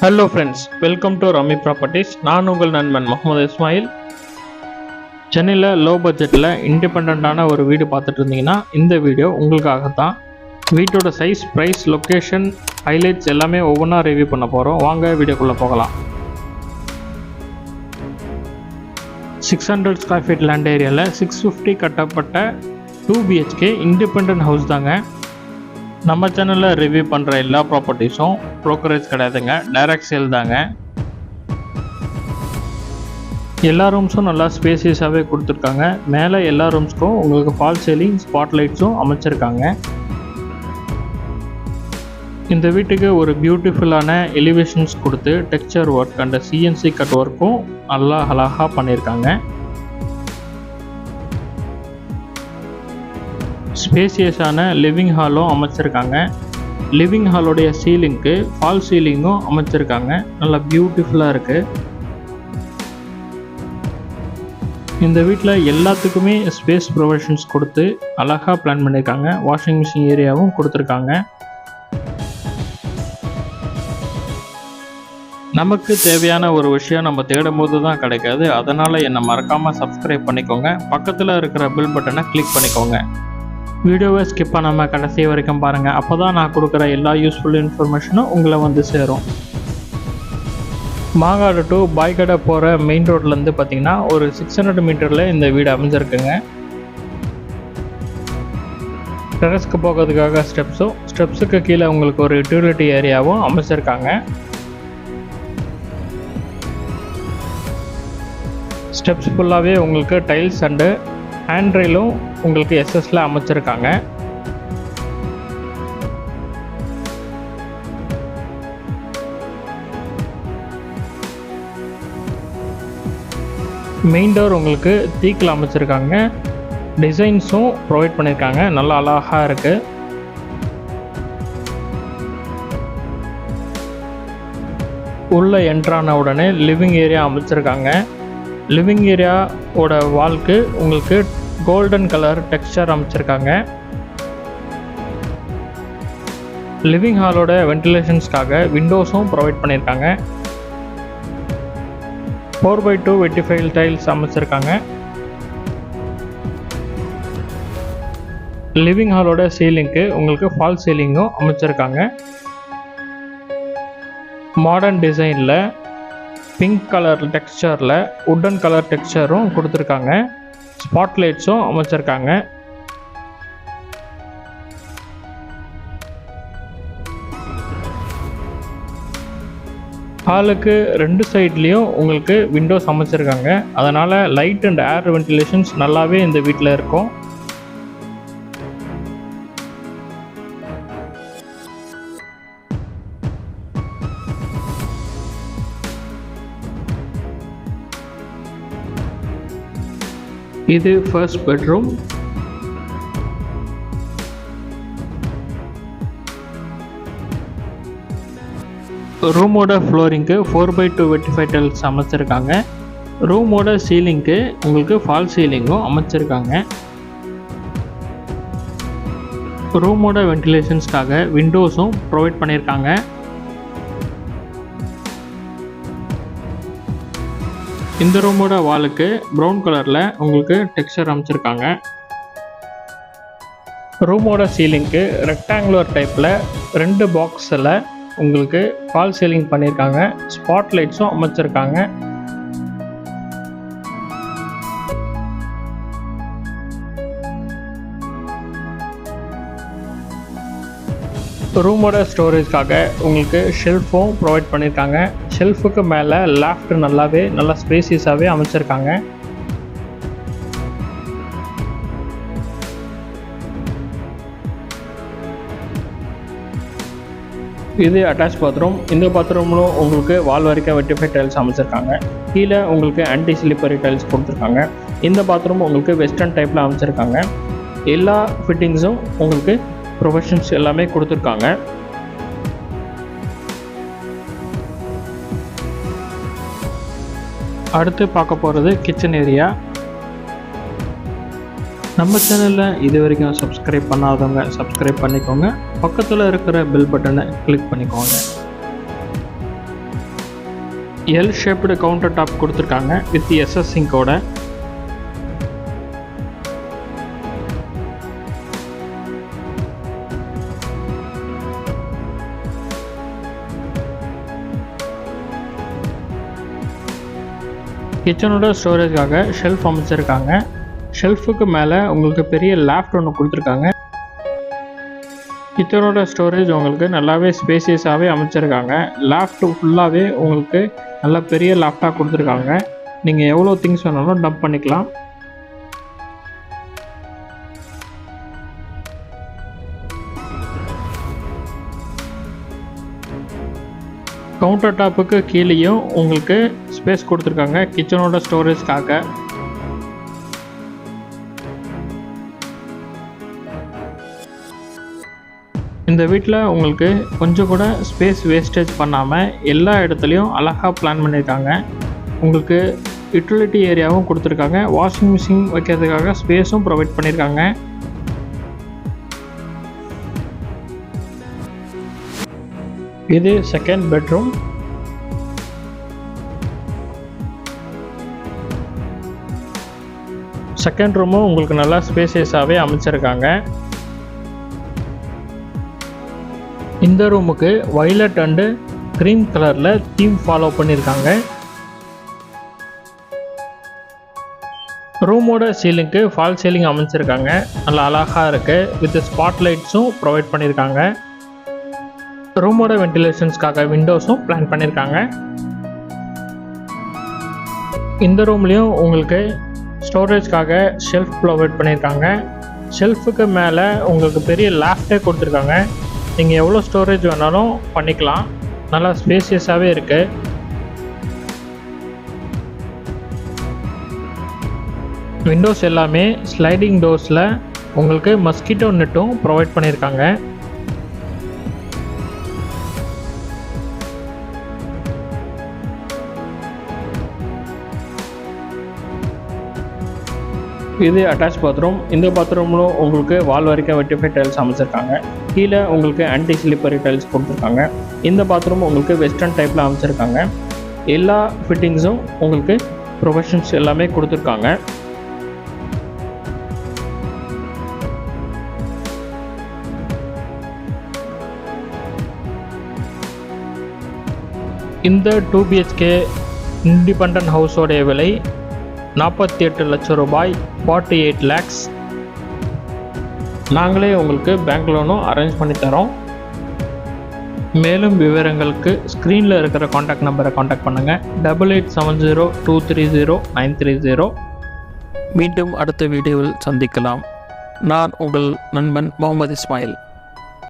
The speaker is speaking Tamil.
Hello friends, welcome to Rami properties. நான் உங்கள் நண்பன் முகமது இஸ்மாயில். சென்னையில் லோ பட்ஜெட்டில் இண்டிபெண்ட்டான ஒரு வீடு பார்த்துட்டு இருந்தீங்கன்னா இந்த வீடியோ உங்களுக்காக தான். வீட்டோட சைஸ், ப்ரைஸ், லொக்கேஷன், ஹைலைட்ஸ் எல்லாமே ஒவ்வொன்றா ரிவ்யூ பண்ண போகிறோம். வாங்க வீடியோக்குள்ளே போகலாம். 600 ஸ்கொயர் ஃபீட் லேண்ட் ஏரியாவில் 650 கட்டப்பட்ட 2 BHK இண்டிபெண்ட் ஹவுஸ் தாங்க. நம்ம சேனலில் ரிவ்யூ பண்ணுற எல்லா ப்ராப்பர்ட்டிஸும் ப்ரோக்கரேஜ் கிடையாதுங்க, டைரக்ட் சேல் தாங்க. எல்லா ரூம்ஸும் நல்லா ஸ்பேசியஸாகவே கொடுத்துருக்காங்க. மேலே எல்லா ரூம்ஸ்க்கும் உங்களுக்கு ஃபால் சீலிங், ஸ்பாட் லைட்ஸும் அமைச்சிருக்காங்க. இந்த வீட்டுக்கு ஒரு பியூட்டிஃபுல்லான எலிவேஷன்ஸ் கொடுத்து texture work and CNC cut ஒர்க்கும் நல்லா அழகாக பண்ணியிருக்காங்க. ஸ்பேசியஸான லிவிங் ஹாலும் அமைச்சிருக்காங்க. லிவிங் ஹாலோடைய சீலிங்க்கு ஃபால் சீலிங்கும் அமைச்சிருக்காங்க. நல்லா பியூட்டிஃபுல்லாக இருக்குது. இந்த வீட்டில் எல்லாத்துக்குமே ஸ்பேஸ் ப்ரொவிஷன்ஸ் கொடுத்து அழகாக பிளான் பண்ணியிருக்காங்க. வாஷிங் மிஷின் ஏரியாவும் கொடுத்துருக்காங்க. நமக்கு தேவையான ஒரு விஷயம் நம்ம தேடும் போது தான் கிடைக்காது. அதனால் என்னை மறக்காமல் சப்ஸ்கிரைப் பண்ணிக்கோங்க. பக்கத்தில் இருக்கிற பெல் பட்டனை கிளிக் பண்ணிக்கோங்க. வீடியோவை ஸ்கிப் பண்ணாமல் கடைசி வரைக்கும் பாருங்கள். அப்போ தான் நான் கொடுக்குற எல்லா யூஸ்ஃபுல் இன்ஃபர்மேஷனும் உங்களை வந்து சேரும். மாங்காடு டு பாய்கடை போகிற மெயின் ரோட்லேருந்து பார்த்தீங்கன்னா ஒரு 600 மீட்டரில் இந்த வீடு அமைஞ்சிருக்குங்க. டெரஸ்க்கு போகிறதுக்காக ஸ்டெப்ஸுக்கு கீழே உங்களுக்கு ஒரு யூட்டிலிட்டி ஏரியாவும் அமைச்சிருக்காங்க. ஸ்டெப்ஸ் ஃபுல்லாகவே உங்களுக்கு டைல்ஸ் அண்டு ஹேண்ட்ரெயிலும் உங்களுக்கு SS அமைச்சிருக்காங்க. மெயின் டோர் உங்களுக்கு தீக்கில் அமைச்சிருக்காங்க. டிசைன்ஸும் ப்ரொவைட் பண்ணியிருக்காங்க. நல்லா அழகாக இருக்குது. உள்ளே என்ட்ரான உடனே லிவிங் ஏரியா அமைச்சிருக்காங்க. லிவிங் ஏரியாவோட வால்க்கு உங்களுக்கு கோல்டன் கலர் டெக்ஸ்சர் அமைச்சிருக்காங்க. லிவிங் ஹாலோட வென்டிலேஷன்ஸ்க்காக விண்டோஸும் ப்ரொவைட் பண்ணியிருக்காங்க. 4x2 வெட்டிஃபைல் டைல்ஸ் அமைச்சிருக்காங்க. லிவிங் ஹாலோட சீலிங்க்கு உங்களுக்கு ஃபால் சீலிங்கும் அமைச்சிருக்காங்க. மாடர்ன் டிசைனில் பிங்க் கலர் டெக்ஸ்சரில் உட்டன் கலர் டெக்ஸ்சரும் கொடுத்துருக்காங்க. ஸ்பாட் லைட்ஸும் அமைச்சிருக்காங்க. ஹாலுக்கு 2 சைட்லேயும் உங்களுக்கு விண்டோஸ் அமைச்சிருக்காங்க. அதனால் லைட் அண்ட் ஏர் வென்டிலேஷன்ஸ் நல்லாவே இந்த வீட்டில் இருக்கும். இது ஃபர்ஸ்ட் பெட்ரூம். ரூமோட ஃப்ளோரிங்க்கு 4x2 வெட்டிஃபைட் டைல்ஸ் அமைச்சிருக்காங்க. ரூமோட சீலிங்க்கு உங்களுக்கு ஃபால் சீலிங்கும் அமைச்சிருக்காங்க. ரூமோட வென்டிலேஷன்ஸ்க்காக விண்டோஸும் ப்ரொவைட் பண்ணியிருக்காங்க. இந்த ரூமோட வாலுக்கு ப்ரௌன் கலரில் உங்களுக்கு டெக்ஸ்சர் அமைச்சிருக்காங்க. ரூமோட சீலிங்க்கு ரெக்டாங்குலர் டைப்பில் 2 பாக்ஸில் உங்களுக்கு ஃபால் சீலிங் பண்ணியிருக்காங்க. ஸ்பாட் லைட்ஸும் அமைச்சிருக்காங்க. ரூமோட ஸ்டோரேஜ்க்காக உங்களுக்கு ஷெல்ஃபும் ப்ரொவைட் பண்ணியிருக்காங்க. ஷெல்ஃபுக்கு மேலே லாஃப்ட் நல்லா ஸ்பேசியஸாகவே அமைச்சிருக்காங்க. இது அட்டாச் பாத்ரூம். இந்த பாத்ரூம்லும் உங்களுக்கு வால் வரைக்கும் வெட்டிஃபைட் டைல்ஸ் அமைச்சிருக்காங்க. கீழே உங்களுக்கு ஆன்டி ஸ்லிப்பரி டைல்ஸ் கொடுத்துருக்காங்க. இந்த பாத்ரூம் உங்களுக்கு வெஸ்டர்ன் டைப்பில் அமைச்சிருக்காங்க. எல்லா ஃபிட்டிங்ஸும் உங்களுக்கு ப்ரொஃபஷன்ஸ் எல்லாமே கொடுத்துருக்காங்க. அடுத்து பார்க்க போகிறது கிச்சன் ஏரியா. நம்ம சேனலில் இது வரைக்கும் சப்ஸ்கிரைப் பண்ணாதவங்க சப்ஸ்கிரைப் பண்ணிக்கோங்க. பக்கத்தில் இருக்கிற பெல் பட்டனை கிளிக் பண்ணிக்கோங்க. எல் ஷேப்டு கவுண்டர் டாப் கொடுத்துருக்காங்க வித் எஸ்எஸ் சிங்கோட. கிச்சனோட ஸ்டோரேஜ்க்காக ஷெல்ஃப் அமைச்சிருக்காங்க. ஷெல்ஃபுக்கு மேலே உங்களுக்கு பெரிய லேஃப்ட் ஒன்று கொடுத்துருக்காங்க. கிச்சனோட ஸ்டோரேஜ் உங்களுக்கு நல்லாவே ஸ்பேசியஸாகவே அமைச்சிருக்காங்க. லேஃப்ட் ஃபுல்லாகவே உங்களுக்கு நல்லா பெரிய லேஃப்டாக கொடுத்துருக்காங்க. நீங்கள் எவ்வளோ திங்ஸ் வேணாலும் டம்ப் பண்ணிக்கலாம். கவுண்டர் டாப்புக்கு கீழேயும் உங்களுக்கு ஸ்பேஸ் கொடுத்துருக்காங்க கிச்சனோட ஸ்டோரேஜ்க்காக. இந்த வீட்டில் உங்களுக்கு கொஞ்சம் கூட ஸ்பேஸ் வேஸ்டேஜ் பண்ணாமல் எல்லா இடத்துலையும் அழகாக பிளான் பண்ணியிருக்காங்க. உங்களுக்கு யூட்டிலிட்டி ஏரியாவும் கொடுத்துருக்காங்க. வாஷிங் மிஷின் வைக்கிறதுக்காக ஸ்பேஸும் ப்ரொவைட் பண்ணியிருக்காங்க. இது செகண்ட் பெட்ரூம். செகண்ட் ரூமும் உங்களுக்கு நல்லா ஸ்பேசியஸாகவே அமைச்சிருக்காங்க. இந்த ரூமுக்கு வயலட் அண்டு க்ரீம் கலரில் தீம் ஃபாலோ பண்ணியிருக்காங்க. ரூமோட சீலிங்க்கு ஃபால் சீலிங் அமைச்சிருக்காங்க. நல்லா அழகாக இருக்குது. வித் ஸ்பாட் லைட்ஸும் ப்ரொவைட் பண்ணியிருக்காங்க. ரூமோட வென்டிலேஷன்ஸ்க்காக விண்டோஸும் பிளான் பண்ணியிருக்காங்க. இந்த ரூம்லேயும் உங்களுக்கு ஸ்டோரேஜ்க்காக ஷெல்ஃப் ப்ரொவைட் பண்ணியிருக்காங்க. ஷெல்ஃபுக்கு மேலே உங்களுக்கு பெரிய லேஃப்டே கொடுத்துருக்காங்க. நீங்கள் எவ்வளோ ஸ்டோரேஜ் வேணாலும் பண்ணிக்கலாம். நல்லா ஸ்பேசியஸாகவே இருக்குது. விண்டோஸ் எல்லாமே ஸ்லைடிங் டோர்ஸில் உங்களுக்கு மஸ்கிட்டோ நெட்டும் ப்ரொவைட் பண்ணியிருக்காங்க. இது அட்டாச் பாத்ரூம். இந்த பாத்ரூமில் உங்களுக்கு வால் வரைக்கும் வெட்டிஃபை டைல்ஸ் அமைச்சிருக்காங்க. கீழே உங்களுக்கு ஆன்டி ஸ்லிப்பரி டைல்ஸ் கொடுத்துருக்காங்க. இந்த பாத்ரூம் உங்களுக்கு வெஸ்டர்ன் டைப்பில் அமைச்சிருக்காங்க. எல்லா ஃபிட்டிங்ஸும் உங்களுக்கு ப்ரொஃபஷன்ஸ் எல்லாமே கொடுத்துருக்காங்க. இந்த 2 BHK இண்டிபெண்டன்ட் ஹவுஸோடைய விலை 48 லட்சம் ரூபாய், 48 lakhs. நாங்களே உங்களுக்கு பேங்க் லோனும் அரேஞ்ச் பண்ணி தரோம். மேலும் விவரங்களுக்கு ஸ்க்ரீனில் இருக்கிற காண்டாக்ட் நம்பரை காண்டாக்ட் பண்ணுங்கள். 8870230930. மீண்டும் அடுத்த வீடியோவில் சந்திக்கலாம். நான் உங்கள் நண்பன் முகமது இஸ்மாயில்.